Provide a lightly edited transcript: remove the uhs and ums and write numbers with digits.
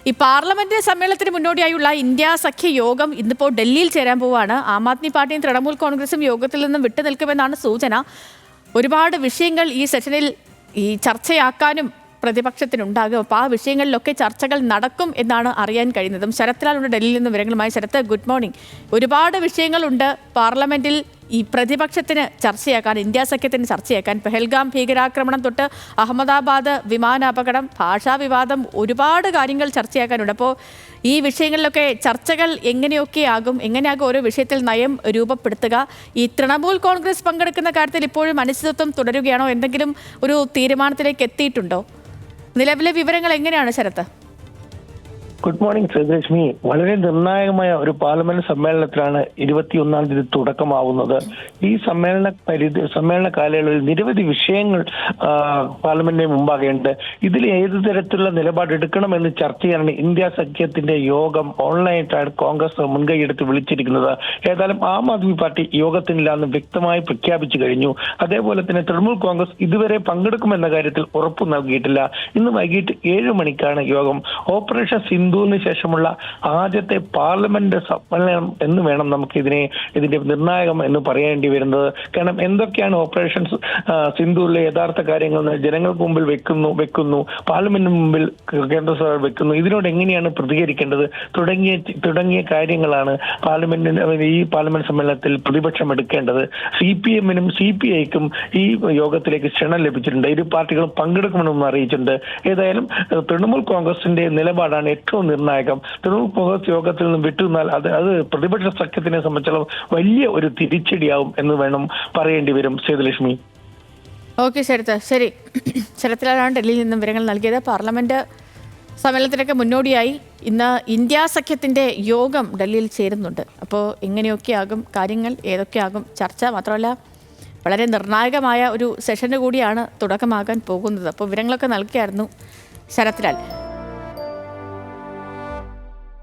ഈ പാർലമെന്റ് സമ്മേളനത്തിന് മുന്നോടിയായുള്ള ഇന്ത്യ സഖ്യ യോഗം ഇന്നിപ്പോൾ ഡൽഹിയിൽ ചേരാൻ പോവുകയാണ്. ആം ആദ്മി പാർട്ടിയും തൃണമൂൽ കോൺഗ്രസും യോഗത്തിൽ നിന്നും വിട്ടുനിൽക്കുമെന്നാണ് സൂചന. ഒരുപാട് വിഷയങ്ങൾ ഈ സെഷനിൽ ഈ ചർച്ചയാക്കാനും പ്രതിപക്ഷത്തിനുണ്ടാകും. അപ്പോൾ ആ വിഷയങ്ങളിലൊക്കെ ചർച്ചകൾ നടക്കും എന്നാണ് അറിയാൻ കഴിയുന്നതും. ശരത്ലാലുണ്ട് ഡൽഹിയിൽ നിന്ന് വിവരങ്ങളുമായി. Sarath, good morning. ഒരുപാട് വിഷയങ്ങളുണ്ട് പാർലമെന്റിൽ ഈ പ്രതിപക്ഷത്തിന് ചർച്ചയാക്കാൻ, ഇന്ത്യ സഖ്യത്തിന് ചർച്ചയാക്കാൻ. പെഹൽഗാം ഭീകരാക്രമണം തൊട്ട് അഹമ്മദാബാദ് വിമാനാപകടം, ഭാഷാ വിവാദം, ഒരുപാട് കാര്യങ്ങൾ ചർച്ചയാക്കാനുണ്ട്. അപ്പോൾ ഈ വിഷയങ്ങളിലൊക്കെ ചർച്ചകൾ എങ്ങനെയാകും ഓരോ വിഷയത്തിൽ നയം രൂപപ്പെടുത്തുക? ഈ തൃണമൂൽ കോൺഗ്രസ് പങ്കെടുക്കുന്ന കാര്യത്തിൽ ഇപ്പോഴും അനിശ്ചിതത്വം തുടരുകയാണോ? എന്തെങ്കിലും ഒരു തീരുമാനത്തിലേക്ക് എത്തിയിട്ടുണ്ടോ? നിലവിലെ വിവരങ്ങൾ എങ്ങനെയാണ് ശരത്ത്? Good morning Sreelakshmi. വളരെ നിർണായകമായ ഒരു പാർലമെന്റ് സമ്മേളനത്തിലാണ് 21-ാം തീയതി തുടക്കമാവുന്നത്. ഈ സമ്മേളന കാലയളവിൽ നിരവധി വിഷയങ്ങൾ പാർലമെന്റിന് മുമ്പാകെയുണ്ട്. ഇതിൽ ഏത് തരത്തിലുള്ള നിലപാടെടുക്കണമെന്ന് ചർച്ച ചെയ്യാനാണ് ഇന്ത്യ സഖ്യത്തിന്റെ യോഗം ഓൺലൈനായിട്ടാണ് കോൺഗ്രസ് മുൻകൈയെടുത്ത് വിളിച്ചിരിക്കുന്നത്. ഏതായാലും ആം ആദ്മി പാർട്ടി യോഗത്തിനില്ലാന്ന് വ്യക്തമായി പ്രഖ്യാപിച്ചു കഴിഞ്ഞു. അതേപോലെ തന്നെ തൃണമൂൽ കോൺഗ്രസ് ഇതുവരെ പങ്കെടുക്കുമെന്ന കാര്യത്തിൽ ഉറപ്പു നൽകിയിട്ടില്ല. ഇന്ന് വൈകിട്ട് 7 മണിക്കാണ് യോഗം. ഓപ്പറേഷൻ സിന്ധുവിന് ശേഷമുള്ള ആദ്യത്തെ പാർലമെന്റ് സമ്മേളനം എന്ന് വേണം നമുക്ക് ഇതിന്റെ നിർണായകം എന്ന് പറയേണ്ടി വരുന്നത്. കാരണം എന്തൊക്കെയാണ് ഓപ്പറേഷൻ സിന്ധുവിലെ യഥാർത്ഥ കാര്യങ്ങൾ ജനങ്ങൾക്ക് മുമ്പിൽ വെക്കുന്നു, പാർലമെന്റിന് മുമ്പിൽ കേന്ദ്ര സർക്കാർ വെക്കുന്നു, ഇതിനോട് എങ്ങനെയാണ് പ്രതികരിക്കേണ്ടത് തുടങ്ങിയ കാര്യങ്ങളാണ് ഈ പാർലമെന്റ് സമ്മേളനത്തിൽ പ്രതിപക്ഷം എടുക്കേണ്ടത്. CPM-നും CPI-ക്കും ഈ യോഗത്തിലേക്ക് ക്ഷണം ലഭിച്ചിട്ടുണ്ട്. ഇരു പാർട്ടികളും പങ്കെടുക്കണമെന്ന് അറിയിച്ചിട്ടുണ്ട്. ഏതായാലും തൃണമൂൽ കോൺഗ്രസിന്റെ നിലപാടാണ് ഏറ്റവും നിർണായകം. തൃണമൂൽ കോൺഗ്രസ് യോഗത്തിൽ നിന്ന് വിട്ടുനിന്നാൽ അത് പ്രതിപക്ഷ സഖ്യത്തിനെ സംബന്ധിച്ചിടത്തോളം വലിയ ഒരു തിരിച്ചടിയാവും എന്ന് വേണം പറയേണ്ടി വരും. സേതുലക്ഷ്മി. ഓക്കെ ശരത്ത്, ശരി. ശരത്തിലാണ് ഡൽഹിയിൽ നിന്നും വിവരങ്ങൾ നൽകിയത്. പാർലമെന്റ് സമ്മേളനത്തിനൊക്കെ മുന്നോടിയായി ഇന്ന് ഇന്ത്യ സഖ്യത്തിന്റെ യോഗം ഡൽഹിയിൽ ചേരുന്നുണ്ട്. അപ്പോൾ എങ്ങനെയൊക്കെയാകും കാര്യങ്ങൾ, ഏതൊക്കെയാകും ചർച്ച? മാത്രമല്ല വളരെ നിർണായകമായ ഒരു സെഷന് കൂടിയാണ് തുടക്കമാകാൻ പോകുന്നത്. അപ്പോൾ വിവരങ്ങളൊക്കെ നൽകിയായിരുന്നു ശരത്ലാൽ.